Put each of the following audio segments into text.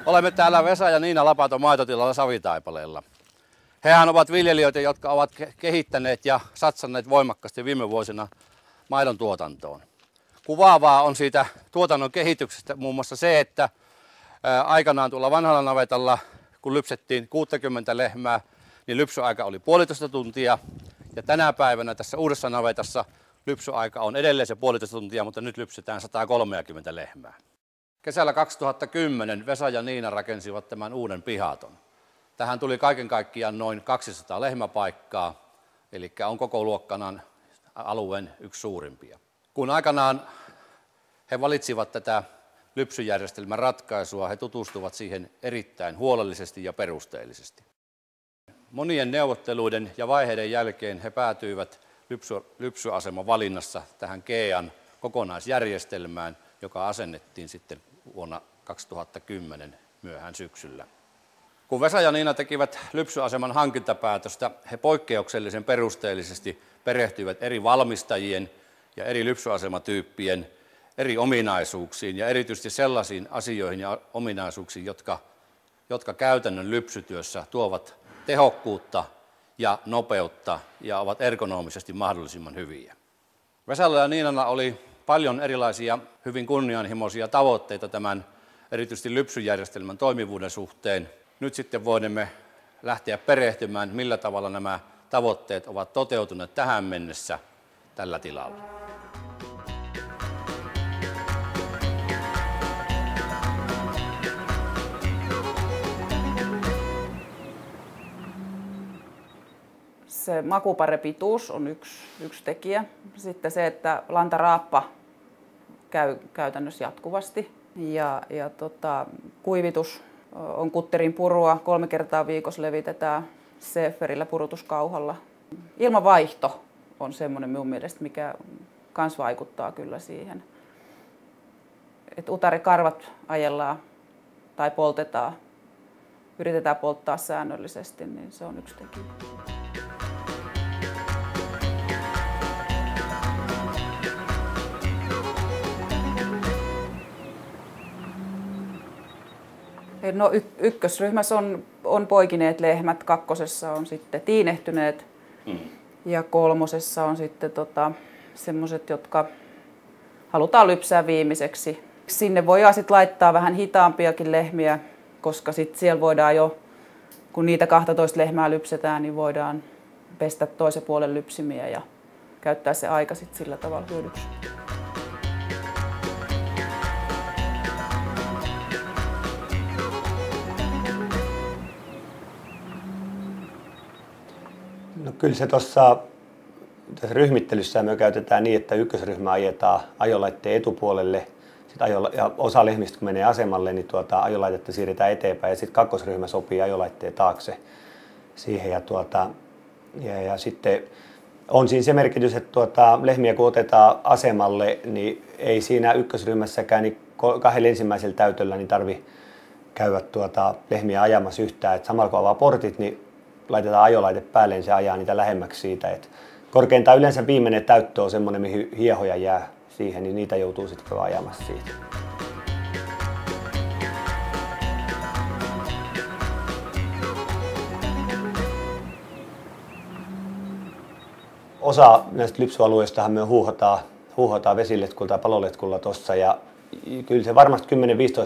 Olemme täällä Vesa ja Niina Lapaton maitotilalla Savitaipaleella. Hehän ovat viljelijöitä, jotka ovat kehittäneet ja satsanneet voimakkaasti viime vuosina maidon tuotantoon. Kuvaavaa on siitä tuotannon kehityksestä muun muassa se, että aikanaan tuolla vanhalla navetalla, kun lypsettiin 60 lehmää, niin lypsyaika oli 1,5 tuntia. Ja tänä päivänä tässä uudessa navetassa lypsyaika on edelleen se 1,5 tuntia, mutta nyt lypsetään 130 lehmää. Kesällä 2010 Vesa ja Niina rakensivat tämän uuden pihaton. Tähän tuli kaiken kaikkiaan noin 200 lehmäpaikkaa, eli on koko luokkanaan alueen yksi suurimpia. Kun aikanaan he valitsivat tätä lypsyjärjestelmän ratkaisua, he tutustuvat siihen erittäin huolellisesti ja perusteellisesti. Monien neuvotteluiden ja vaiheiden jälkeen he päätyivät lypsyaseman valinnassa tähän GEAn kokonaisjärjestelmään, joka asennettiin sitten vuonna 2010 myöhään syksyllä. Kun Vesa ja Niina tekivät lypsyaseman hankintapäätöstä, he poikkeuksellisen perusteellisesti perehtyivät eri valmistajien ja eri lypsyasematyyppien eri ominaisuuksiin ja erityisesti sellaisiin asioihin ja ominaisuuksiin, jotka käytännön lypsytyössä tuovat tehokkuutta ja nopeutta ja ovat ergonomisesti mahdollisimman hyviä. Vesalla ja Niinalla oli paljon erilaisia hyvin kunnianhimoisia tavoitteita tämän erityisesti lypsyjärjestelmän toimivuuden suhteen. Nyt sitten voimme lähteä perehtymään, millä tavalla nämä tavoitteet ovat toteutuneet tähän mennessä tällä tilalla. Se makuparepituus on yksi tekijä. Sitten se, että lantaraappa käy käytännössä jatkuvasti. Kuivitus on kutterin purua. 3 kertaa viikossa levitetään Seferillä purutuskauhalla. Ilmanvaihto on semmoinen minun mielestä, mikä kans vaikuttaa kyllä siihen. Että utarikarvat ajellaan tai poltetaan, yritetään polttaa säännöllisesti, niin se on yksi tekijä. No, ykkösryhmässä on poikineet lehmät, kakkosessa on sitten tiinehtyneet ja kolmosessa on sitten semmoiset, jotka halutaan lypsää viimeiseksi. Sinne voidaan sitten laittaa vähän hitaampiakin lehmiä, koska sitten siellä voidaan jo, kun niitä 12 lehmää lypsetään, niin voidaan pestä toisen puolen lypsimiä ja käyttää se aika sitten sillä tavalla hyödyksi. No kyllä se tuossa ryhmittelyssä me käytetään niin, että ykkösryhmä ajetaan ajolaitteen etupuolelle ja osa lehmistä kun menee asemalle, niin ajolaitetta siirretään eteenpäin ja sitten kakkosryhmä sopii ajolaitteen taakse siihen. Ja sitten on siinä se merkitys, että lehmiä kun otetaan asemalle, niin ei siinä ykkösryhmässäkään niin 2 ensimmäisellä täytöllä niin tarvitse käydä lehmiä ajamassa yhtään. Et samalla kun avaa portit, niin laitetaan ajolaite päälle, niin se ajaa niitä lähemmäksi siitä. Et korkeintaan yleensä viimeinen täyttö on semmoinen, mihin hiehoja jää siihen, niin niitä joutuu sitten ajamassa siitä. Osa näistä lypsyalueistahan me huuhataan vesiletkulla tai paloletkulla tuossa ja kyllä se varmasti 10-15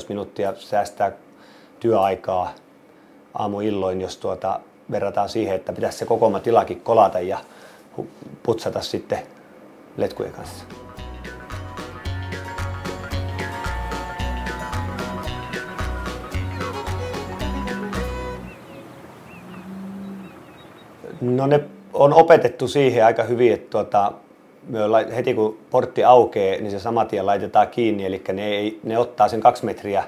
minuuttia säästää työaikaa aamuilloin, jos verrataan siihen, että pitäisi se koko tilakin kolata ja putsata sitten letkujen kanssa. No ne on opetettu siihen aika hyvin, että heti kun portti aukeaa, niin se saman tien laitetaan kiinni, eli ne ottaa sen 2 metriä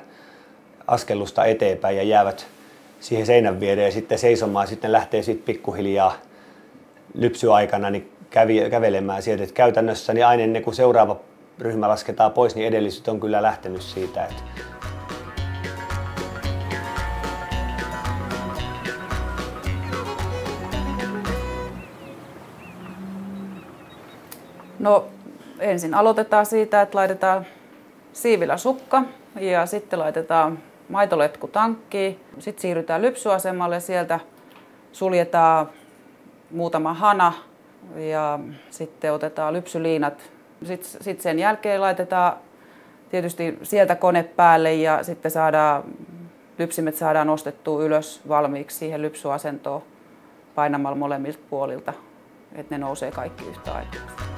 askellusta eteenpäin ja jäävät siihen seinän viereen ja sitten seisomaan, sitten lähtee sitten pikkuhiljaa lypsyaikana niin kävelemään sieltä. Et käytännössä niin aina ennen kuin seuraava ryhmä lasketaan pois, niin edelliset on kyllä lähtenyt siitä. No ensin aloitetaan siitä, että laitetaan siivillä sukka ja sitten laitetaan maitoletku tankkiin, sitten siirrytään lypsyasemalle, sieltä suljetaan muutama hana ja sitten otetaan lypsyliinat. Sitten sen jälkeen laitetaan tietysti sieltä kone päälle ja sitten lypsimet saadaan nostettua ylös valmiiksi siihen lypsyasentoon painamalla molemmilta puolilta, että ne nousee kaikki yhtä aikaa.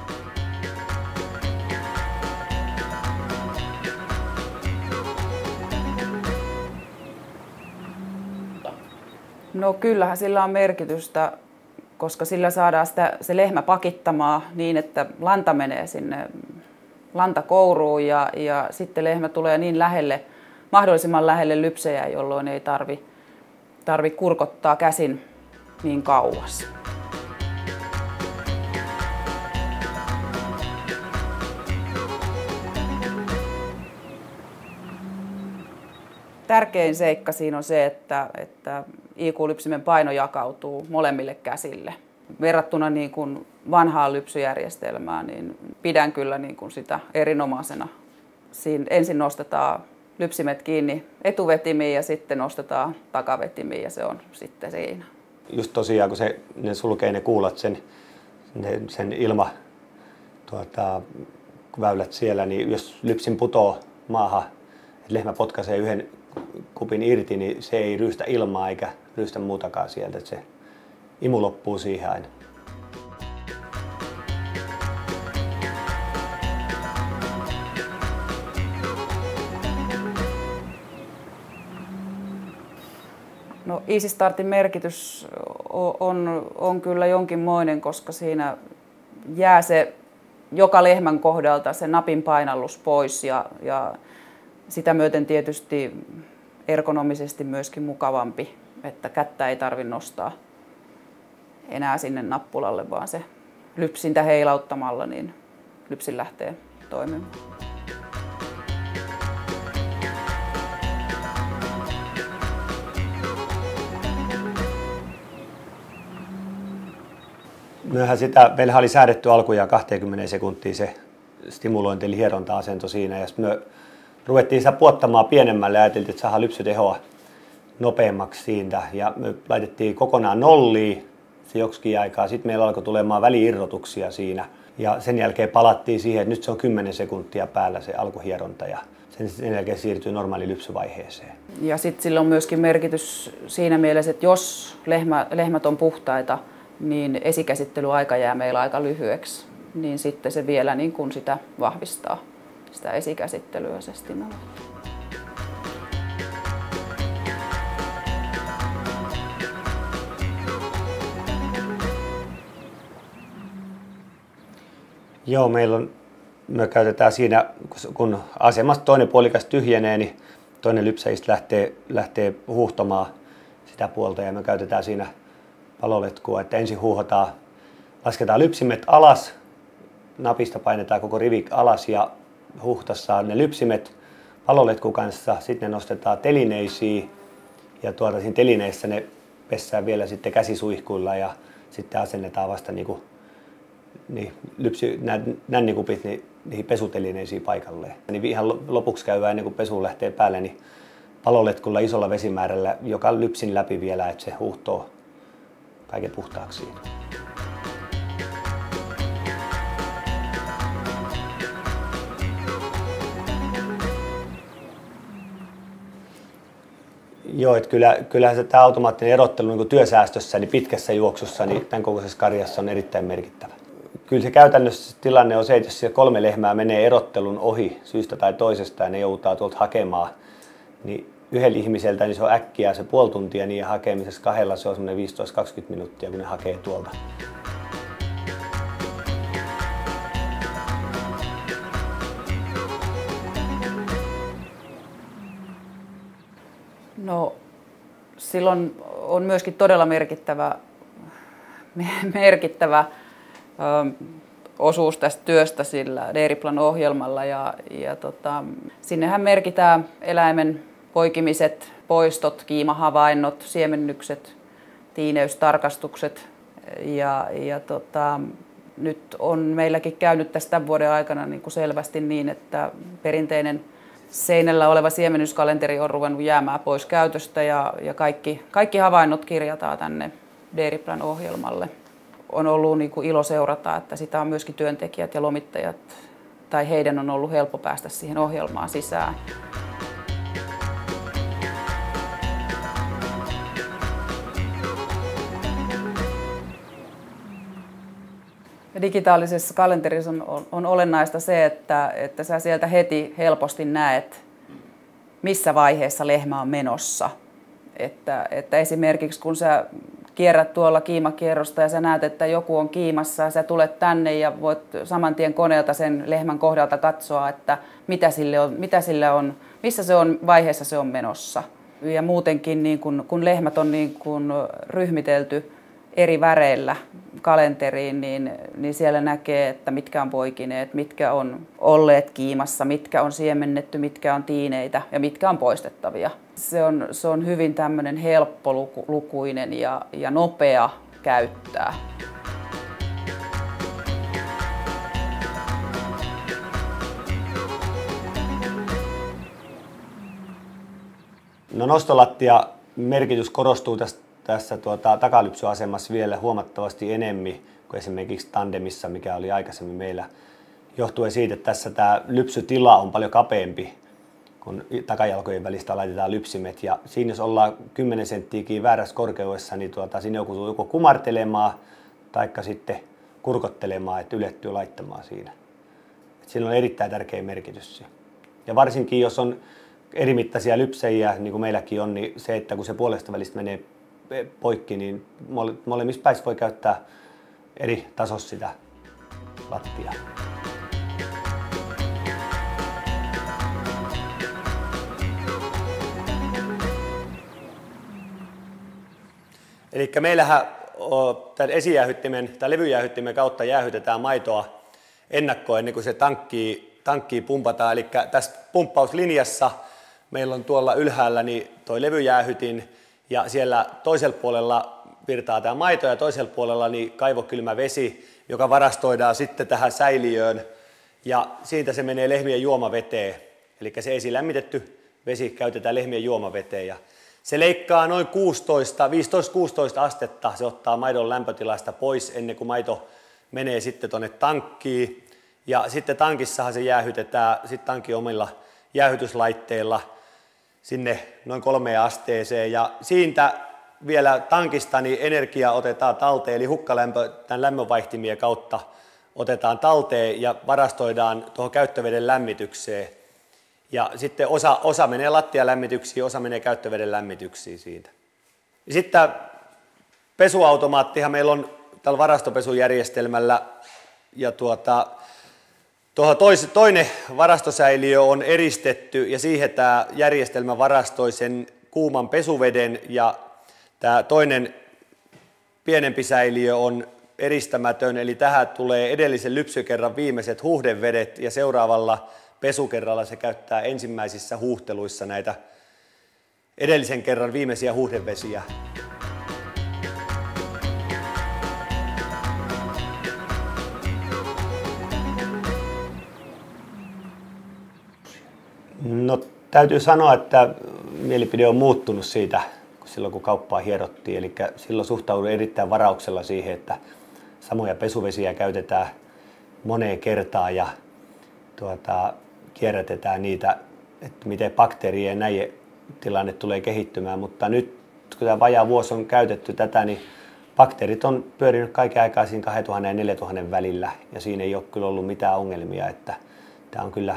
No kyllähän sillä on merkitystä, koska sillä saadaan se lehmä pakittamaan niin, että lanta menee sinne lantakouruun ja sitten lehmä tulee niin mahdollisimman lähelle lypsejä, jolloin ei tarvi kurkottaa käsin niin kauas. Tärkein seikka siinä on se, että IQ-lypsimen paino jakautuu molemmille käsille. Verrattuna niin kuin vanhaan lypsyjärjestelmään, niin pidän kyllä niin kuin sitä erinomaisena. Siinä ensin nostetaan lypsimet kiinni etuvetimiin ja sitten nostetaan takavetimiin ja se on sitten siinä. Just tosiaan, kun ne sulkee ne kuulat sen väylät siellä, niin jos lypsin putoo maahan, että lehmä potkaisee yhden kupin irti, niin se ei ryystä ilmaa eikä ryystä muutakaan sieltä, että se imu loppuu siihen aina. No Easy Startin merkitys on kyllä jonkinmoinen, koska siinä jää se joka lehmän kohdalta se napin painallus pois ja sitä myöten tietysti ergonomisesti myöskin mukavampi, että kättä ei tarvitse nostaa enää sinne nappulalle, vaan se lypsintä heilauttamalla niin lypsin lähtee toimimaan. Meillähän oli säädetty alkujaan 20 sekuntia se stimulointi eli hieronta-asento siinä ja me ruvettiin sitä puottamaan pienemmälle ja ajateltiin, että saadaan lypsytehoa nopeammaksi siitä ja me laitettiin kokonaan nolliin se joksikin aikaa. Sitten meillä alkoi tulemaan väliirrotuksia siinä ja sen jälkeen palattiin siihen, että nyt se on 10 sekuntia päällä se alkuhieronta ja sen jälkeen siirtyy normaali lypsyvaiheeseen. Ja sitten sillä on myöskin merkitys siinä mielessä, että jos lehmät on puhtaita, niin esikäsittelyaika jää meillä aika lyhyeksi, niin sitten se vielä niin kuin sitä vahvistaa, sitä esikäsittelyä se stimulaatio. Joo, me käytetään siinä, kun asemasta toinen puolikas tyhjenee, niin toinen lypsäjistä lähtee huuhtomaan sitä puolta ja me käytetään siinä paloletkua, että ensin lasketaan lypsimet alas, napista painetaan koko rivi alas ja huhtassa ne lypsimet paloletku kanssa, sitten ne nostetaan telineisiin ja siinä telineissä ne pessään vielä sitten käsisuihkuilla ja sitten asennetaan vasta nännikupit niihin pesutelineisiin paikalleen. Niin ihan lopuksi käydään ennen kuin pesu lähtee päälle, niin paloletkulla isolla vesimäärällä joka lypsin läpi vielä, että se huuhtoo kaiken puhtaaksi. Joo, että kyllähän tämä automaattinen erottelu niin työsäästössä niin pitkässä juoksussa niin tämän kokoisessa karjassa on erittäin merkittävä. Kyllä se käytännössä tilanne on se, että jos siellä 3 lehmää menee erottelun ohi syystä tai toisesta ja ne joutaa tuolta hakemaan, niin yhdellä ihmiseltä niin se on äkkiä se puoli tuntia niiden hakemisessa, 2 se on semmoinen 15-20 minuuttia, kun ne hakee tuolta. No, silloin on myöskin todella merkittävä osuus tästä työstä sillä Dairyplan-ohjelmalla ja sinnehän merkitään eläimen poikimiset, poistot, kiimahavainnot, siemennykset, tiineystarkastukset ja nyt on meilläkin käynyt tästä vuoden aikana niin kuin selvästi niin, että perinteinen seinällä oleva siemennyskalenteri on ruvennut jäämään pois käytöstä ja kaikki havainnot kirjataan tänne Dairyplan ohjelmalle. On ollut niin kuin ilo seurata, että sitä on myöskin työntekijät ja lomittajat, tai heidän on ollut helppo päästä siihen ohjelmaan sisään. Digitaalisessa kalenterissa on olennaista se, että sä sieltä heti helposti näet, missä vaiheessa lehmä on menossa. Että esimerkiksi kun sä kierrät tuolla kiimakierrosta ja sä näet, että joku on kiimassa ja sä tulet tänne ja voit saman tien koneelta sen lehmän kohdalta katsoa, että missä se on vaiheessa se on menossa. Ja muutenkin niin kun lehmät on niin kun ryhmitelty eri väreillä kalenteriin, niin siellä näkee, että mitkä on poikineet, mitkä on olleet kiimassa, mitkä on siemennetty, mitkä on tiineitä ja mitkä on poistettavia. Se on hyvin tämmöinen helppolukuinen ja nopea käyttää. No nostolattia merkitys korostuu tässä takalypsyasemassa vielä huomattavasti enemmän kuin esimerkiksi tandemissa, mikä oli aikaisemmin meillä, johtuen siitä, että tässä tämä lypsytila on paljon kapeampi, kun takajalkojen välistä laitetaan lypsimet. Ja siinä jos ollaan 10 senttiäkin väärässä korkeudessa, niin siinä joutuu joko kumartelemaan tai sitten kurkottelemaan, että ylettyy laittamaan siinä. Sillä on erittäin tärkeä merkitys. Ja varsinkin jos on erimittaisia lypsäjiä, niin kuin meilläkin on, niin se, että kun se puolesta välistä menee poikki, niin molemmissa päissä voi käyttää eri tasossa sitä lattiaa. Eli meillähän tämän esijäähyttimen tai levyjäähyttimen kautta jäähytetään maitoa ennakkoon ennen kuin se tankkiin pumpataan. Eli tässä pumppauslinjassa meillä on tuolla ylhäällä niin toi levyjäähytin ja siellä toisella puolella virtaa tämä maito ja toisella puolella niin kaivokylmä vesi, joka varastoidaan sitten tähän säiliöön ja siitä se menee lehmien juomaveteen. Eli se esilämmitetty vesi käytetään lehmien juomaveteen ja se leikkaa noin 15-16 astetta, se ottaa maidon lämpötilasta pois ennen kuin maito menee sitten tuonne tankkiin. Ja sitten tankissahan se jäähytetään sitten tankin omilla jäähytyslaitteilla sinne noin 3 asteeseen. Ja siitä vielä tankista niin energia otetaan talteen, eli hukkalämpö tämän lämmönvaihtimien kautta otetaan talteen ja varastoidaan tuohon käyttöveden lämmitykseen. Ja sitten osa menee lattialämmityksiin, osa menee käyttöveden lämmityksiin siitä. Ja sitten pesuautomaattihan meillä on tällä varastopesujärjestelmällä. Ja toinen varastosäiliö on eristetty ja siihen tämä järjestelmä varastoi sen kuuman pesuveden ja tämä toinen pienempi säiliö on eristämätön, eli tähän tulee edellisen lypsykerran viimeiset huuhdevedet ja seuraavalla pesukerralla se käyttää ensimmäisissä huuhteluissa näitä edellisen kerran viimeisiä huuhdevesiä. No täytyy sanoa, että mielipide on muuttunut siitä silloin kun kauppaa hierottiin. Eli silloin suhtaudun erittäin varauksella siihen, että samoja pesuvesiä käytetään moneen kertaan ja kierrätetään niitä, että miten bakteerien näiden tilanne tulee kehittymään. Mutta nyt kun tämä vajaa vuosi on käytetty tätä, niin bakteerit on pyörinyt kaiken aikaa siinä 2000 ja 4000 välillä ja siinä ei ole kyllä ollut mitään ongelmia, että tämä on kyllä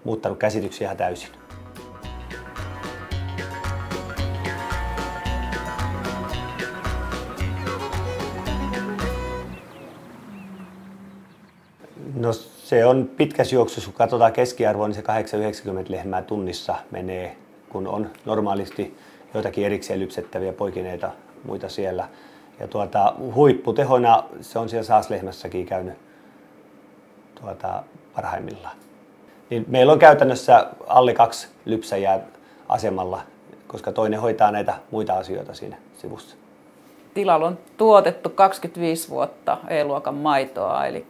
muuttanut käsityksiä ihan täysin. No se on pitkässä juoksussa, kun katsotaan keskiarvoa, niin se 8-90 lehmää tunnissa menee, kun on normaalisti joitakin erikseen lypsettäviä poikineita muita siellä. Ja huipputehona se on siellä saaslehmässäkin käynyt parhaimmillaan. Niin meillä on käytännössä alle 2 lypsäjää asemalla, koska toinen hoitaa näitä muita asioita siinä sivussa. Tilalla on tuotettu 25 vuotta E-luokan maitoa, eli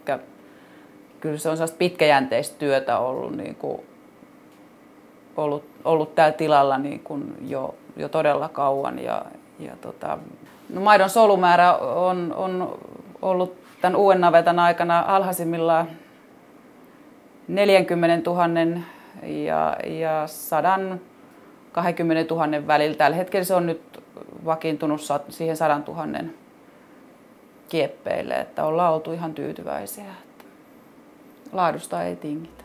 kyllä se on sellaista pitkäjänteistä työtä ollut niin kuin ollut täällä tilalla niin kuin jo todella kauan. No maidon solumäärä on ollut tämän uuden navetan aikana alhaisimmillaan 40 000 ja 120 000 välillä. Tällä hetkellä se on nyt vakiintunut siihen 100 000 kieppeille, että ollaan oltu ihan tyytyväisiä. Laadusta ei tingitä.